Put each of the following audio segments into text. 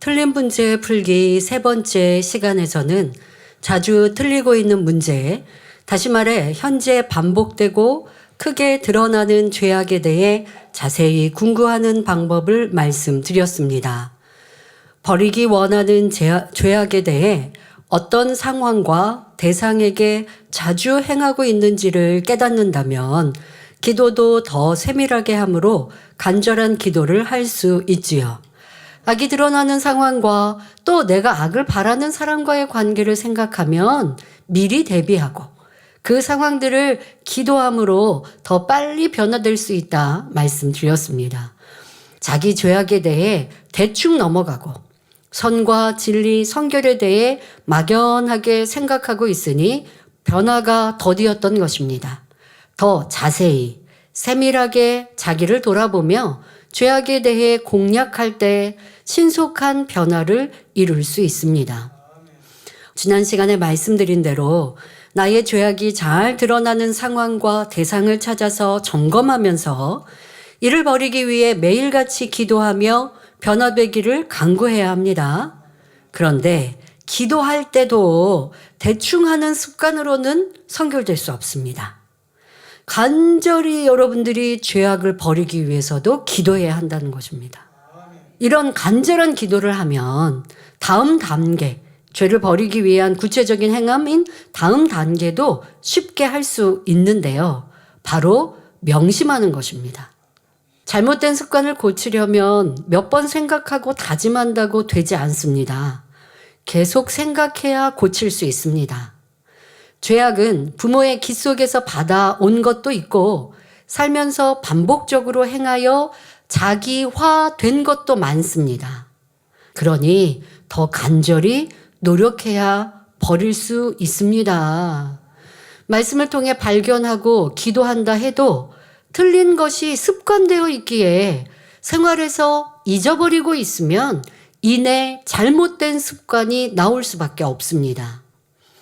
틀린 문제 풀기 세 번째 시간에서는 자주 틀리고 있는 문제, 다시 말해 현재 반복되고 크게 드러나는 죄악에 대해 자세히 궁구하는 방법을 말씀드렸습니다. 버리기 원하는 죄악에 대해 어떤 상황과 대상에게 자주 행하고 있는지를 깨닫는다면 기도도 더 세밀하게 하므로 간절한 기도를 할 수 있지요. 악이 드러나는 상황과 또 내가 악을 바라는 사람과의 관계를 생각하면 미리 대비하고 그 상황들을 기도함으로 더 빨리 변화될 수 있다 말씀드렸습니다. 자기 죄악에 대해 대충 넘어가고 선과 진리, 성결에 대해 막연하게 생각하고 있으니 변화가 더디었던 것입니다. 더 자세히, 세밀하게 자기를 돌아보며 죄악에 대해 공략할 때 신속한 변화를 이룰 수 있습니다. 지난 시간에 말씀드린 대로 나의 죄악이 잘 드러나는 상황과 대상을 찾아서 점검하면서 이를 버리기 위해 매일같이 기도하며 변화되기를 간구해야 합니다. 그런데 기도할 때도 대충 하는 습관으로는 성결될 수 없습니다. 간절히 여러분들이 죄악을 버리기 위해서도 기도해야 한다는 것입니다. 이런 간절한 기도를 하면 다음 단계, 죄를 버리기 위한 구체적인 행함인 다음 단계도 쉽게 할 수 있는데요. 바로 명심하는 것입니다. 잘못된 습관을 고치려면 몇 번 생각하고 다짐한다고 되지 않습니다. 계속 생각해야 고칠 수 있습니다. 죄악은 부모의 기 속에서 받아온 것도 있고 살면서 반복적으로 행하여 자기화된 것도 많습니다. 그러니 더 간절히 노력해야 버릴 수 있습니다. 말씀을 통해 발견하고 기도한다 해도 틀린 것이 습관되어 있기에 생활에서 잊어버리고 있으면 이내 잘못된 습관이 나올 수밖에 없습니다.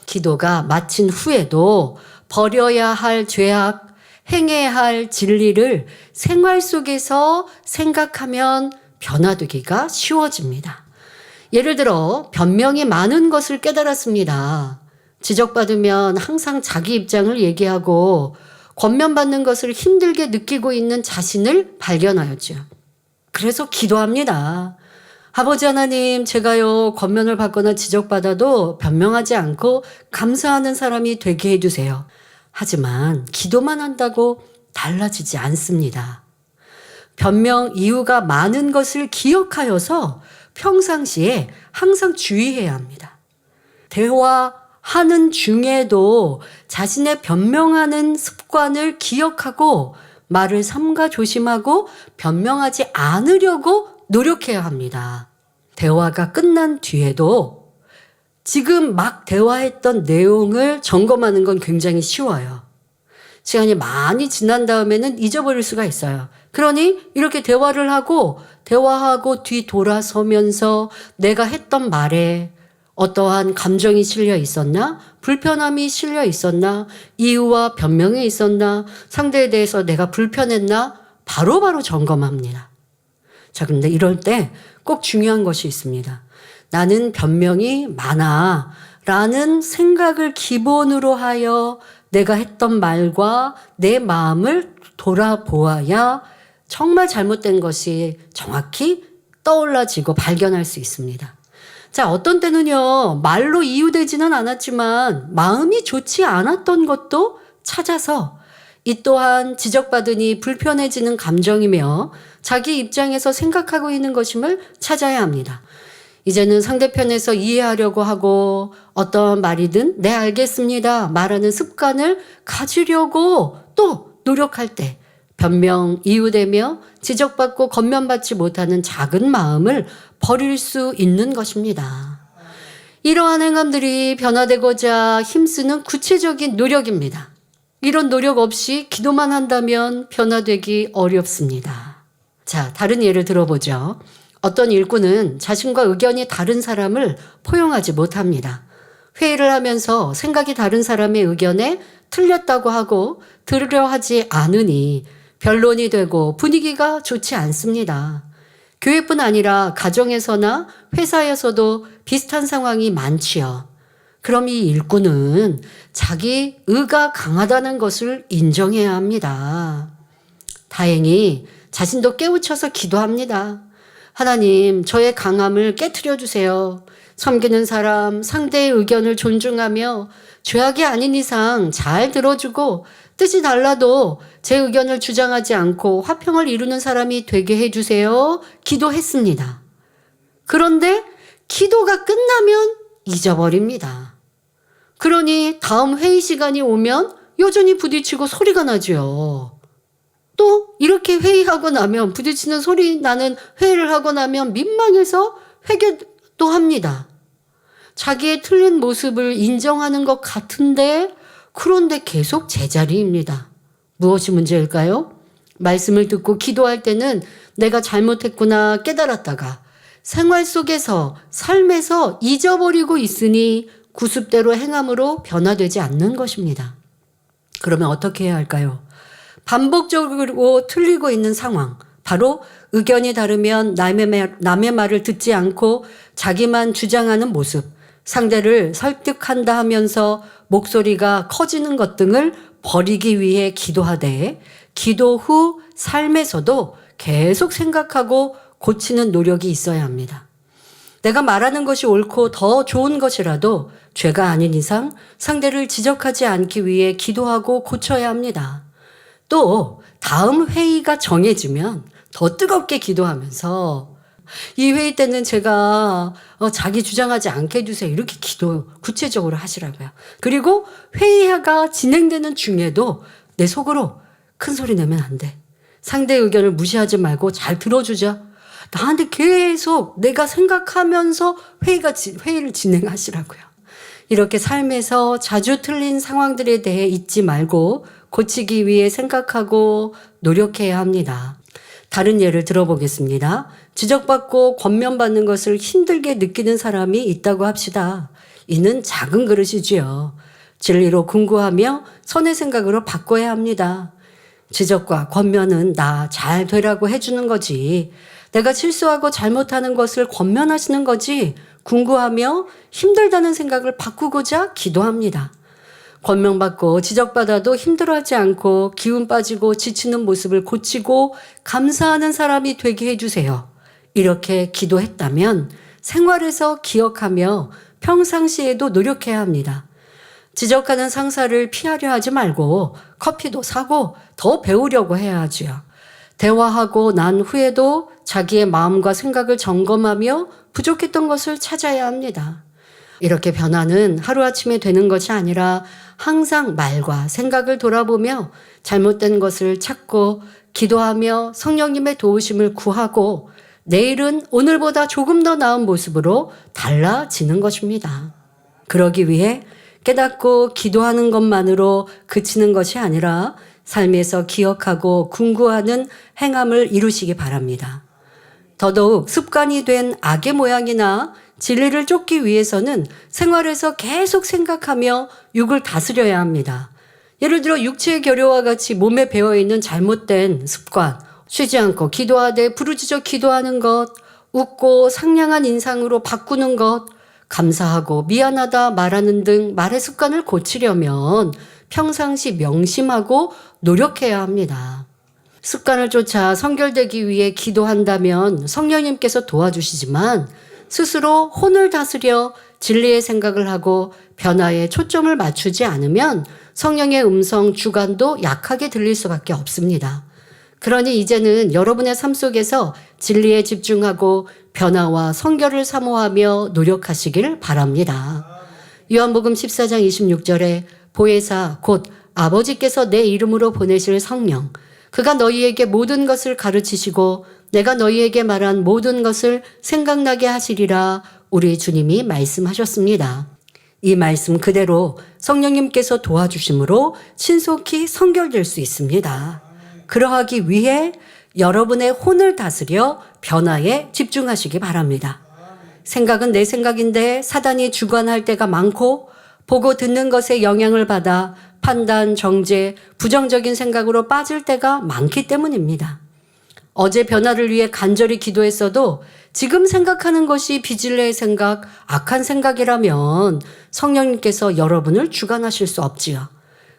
기도가 마친 후에도 버려야 할 죄악, 행해야 할 진리를 생활 속에서 생각하면 변화되기가 쉬워집니다. 예를 들어 변명이 많은 것을 깨달았습니다. 지적받으면 항상 자기 입장을 얘기하고 권면받는 것을 힘들게 느끼고 있는 자신을 발견하였죠. 그래서 기도합니다. 아버지 하나님, 제가요 권면을 받거나 지적받아도 변명하지 않고 감사하는 사람이 되게 해주세요. 하지만 기도만 한다고 달라지지 않습니다. 변명 이유가 많은 것을 기억하여서 평상시에 항상 주의해야 합니다. 대화하는 중에도 자신의 변명하는 습관을 기억하고 말을 삼가 조심하고 변명하지 않으려고 노력해야 합니다. 대화가 끝난 뒤에도 지금 막 대화했던 내용을 점검하는 건 굉장히 쉬워요. 시간이 많이 지난 다음에는 잊어버릴 수가 있어요. 그러니 이렇게 대화하고 뒤돌아서면서 내가 했던 말에 어떠한 감정이 실려 있었나? 불편함이 실려 있었나? 이유와 변명이 있었나? 상대에 대해서 내가 불편했나? 바로바로 점검합니다. 자, 그런데 이럴 때 꼭 중요한 것이 있습니다. 나는 변명이 많아 라는 생각을 기본으로 하여 내가 했던 말과 내 마음을 돌아보아야 정말 잘못된 것이 정확히 떠올라지고 발견할 수 있습니다. 자, 어떤 때는요, 말로 이유되지는 않았지만 마음이 좋지 않았던 것도 찾아서 이 또한 지적받으니 불편해지는 감정이며 자기 입장에서 생각하고 있는 것임을 찾아야 합니다. 이제는 상대편에서 이해하려고 하고 어떤 말이든 네 알겠습니다 말하는 습관을 가지려고 또 노력할 때 변명, 이유되며 지적받고 권면받지 못하는 작은 마음을 버릴 수 있는 것입니다. 이러한 행함들이 변화되고자 힘쓰는 구체적인 노력입니다. 이런 노력 없이 기도만 한다면 변화되기 어렵습니다. 자, 다른 예를 들어보죠. 어떤 일꾼은 자신과 의견이 다른 사람을 포용하지 못합니다. 회의를 하면서 생각이 다른 사람의 의견에 틀렸다고 하고 들으려 하지 않으니 변론이 되고 분위기가 좋지 않습니다. 교회뿐 아니라 가정에서나 회사에서도 비슷한 상황이 많지요. 그럼 이 일꾼은 자기 의가 강하다는 것을 인정해야 합니다. 다행히 자신도 깨우쳐서 기도합니다. 하나님, 저의 강함을 깨트려 주세요. 섬기는 사람, 상대의 의견을 존중하며 죄악이 아닌 이상 잘 들어주고 뜻이 달라도 제 의견을 주장하지 않고 화평을 이루는 사람이 되게 해주세요. 기도했습니다. 그런데 기도가 끝나면 잊어버립니다. 그러니 다음 회의 시간이 오면 여전히 부딪히고 소리가 나죠. 또 이렇게 회의하고 나면 부딪히는 소리 나는 회의를 하고 나면 민망해서 회개도 합니다. 자기의 틀린 모습을 인정하는 것 같은데 그런데 계속 제자리입니다. 무엇이 문제일까요? 말씀을 듣고 기도할 때는 내가 잘못했구나 깨달았다가 생활 속에서 삶에서 잊어버리고 있으니 구습대로 행함으로 변화되지 않는 것입니다. 그러면 어떻게 해야 할까요? 반복적으로 틀리고 있는 상황, 바로 의견이 다르면 남의 말을 듣지 않고 자기만 주장하는 모습, 상대를 설득한다 하면서 목소리가 커지는 것 등을 버리기 위해 기도하되 기도 후 삶에서도 계속 생각하고 고치는 노력이 있어야 합니다. 내가 말하는 것이 옳고 더 좋은 것이라도 죄가 아닌 이상 상대를 지적하지 않기 위해 기도하고 고쳐야 합니다. 또 다음 회의가 정해지면 더 뜨겁게 기도하면서 이 회의 때는 제가 자기 주장하지 않게 해주세요. 이렇게 기도 구체적으로 하시라고요. 그리고 회의가 진행되는 중에도 내 속으로 큰 소리 내면 안 돼. 상대의 의견을 무시하지 말고 잘 들어주자. 나한테 계속 내가 생각하면서 회의를 진행하시라고요. 이렇게 삶에서 자주 틀린 상황들에 대해 잊지 말고 고치기 위해 생각하고 노력해야 합니다. 다른 예를 들어보겠습니다. 지적받고 권면받는 것을 힘들게 느끼는 사람이 있다고 합시다. 이는 작은 그릇이지요. 진리로 궁구하며 선의 생각으로 바꿔야 합니다. 지적과 권면은 나 잘 되라고 해주는 거지. 내가 실수하고 잘못하는 것을 권면하시는 거지. 궁구하며 힘들다는 생각을 바꾸고자 기도합니다. 권명받고 지적받아도 힘들어하지 않고 기운 빠지고 지치는 모습을 고치고 감사하는 사람이 되게 해주세요. 이렇게 기도했다면 생활에서 기억하며 평상시에도 노력해야 합니다. 지적하는 상사를 피하려 하지 말고 커피도 사고 더 배우려고 해야 하지요. 대화하고 난 후에도 자기의 마음과 생각을 점검하며 부족했던 것을 찾아야 합니다. 이렇게 변화는 하루아침에 되는 것이 아니라 항상 말과 생각을 돌아보며 잘못된 것을 찾고 기도하며 성령님의 도우심을 구하고 내일은 오늘보다 조금 더 나은 모습으로 달라지는 것입니다. 그러기 위해 깨닫고 기도하는 것만으로 그치는 것이 아니라 삶에서 기억하고 궁구하는 행함을 이루시기 바랍니다. 더더욱 습관이 된 악의 모양이나 진리를 쫓기 위해서는 생활에서 계속 생각하며 육을 다스려야 합니다. 예를 들어 육체의 결여와 같이 몸에 배어있는 잘못된 습관, 쉬지 않고 기도하되 부르짖어 기도하는 것, 웃고 상냥한 인상으로 바꾸는 것, 감사하고 미안하다 말하는 등 말의 습관을 고치려면 평상시 명심하고 노력해야 합니다. 습관을 쫓아 성결되기 위해 기도한다면 성령님께서 도와주시지만 스스로 혼을 다스려 진리의 생각을 하고 변화에 초점을 맞추지 않으면 성령의 음성 주관도 약하게 들릴 수밖에 없습니다. 그러니 이제는 여러분의 삶 속에서 진리에 집중하고 변화와 성결을 사모하며 노력하시길 바랍니다. 요한복음 14장 26절에 보혜사 곧 아버지께서 내 이름으로 보내실 성령 그가 너희에게 모든 것을 가르치시고 내가 너희에게 말한 모든 것을 생각나게 하시리라 우리 주님이 말씀하셨습니다. 이 말씀 그대로 성령님께서 도와주심으로 신속히 성결될 수 있습니다. 그러하기 위해 여러분의 혼을 다스려 변화에 집중하시기 바랍니다. 생각은 내 생각인데 사단이 주관할 때가 많고 보고 듣는 것에 영향을 받아 판단, 정죄, 부정적인 생각으로 빠질 때가 많기 때문입니다. 어제 변화를 위해 간절히 기도했어도 지금 생각하는 것이 비질레의 생각, 악한 생각이라면 성령님께서 여러분을 주관하실 수 없지요.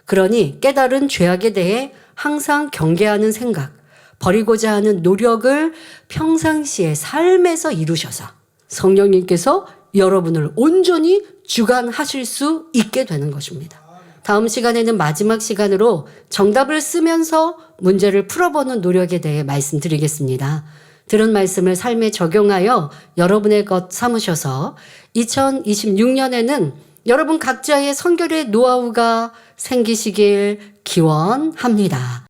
그러니 깨달은 죄악에 대해 항상 경계하는 생각, 버리고자 하는 노력을 평상시의 삶에서 이루셔서 성령님께서 여러분을 온전히 주관하실 수 있게 되는 것입니다. 다음 시간에는 마지막 시간으로 정답을 쓰면서 문제를 풀어보는 노력에 대해 말씀드리겠습니다. 들은 말씀을 삶에 적용하여 여러분의 것 삼으셔서 2026년에는 여러분 각자의 성결의 노하우가 생기시길 기원합니다.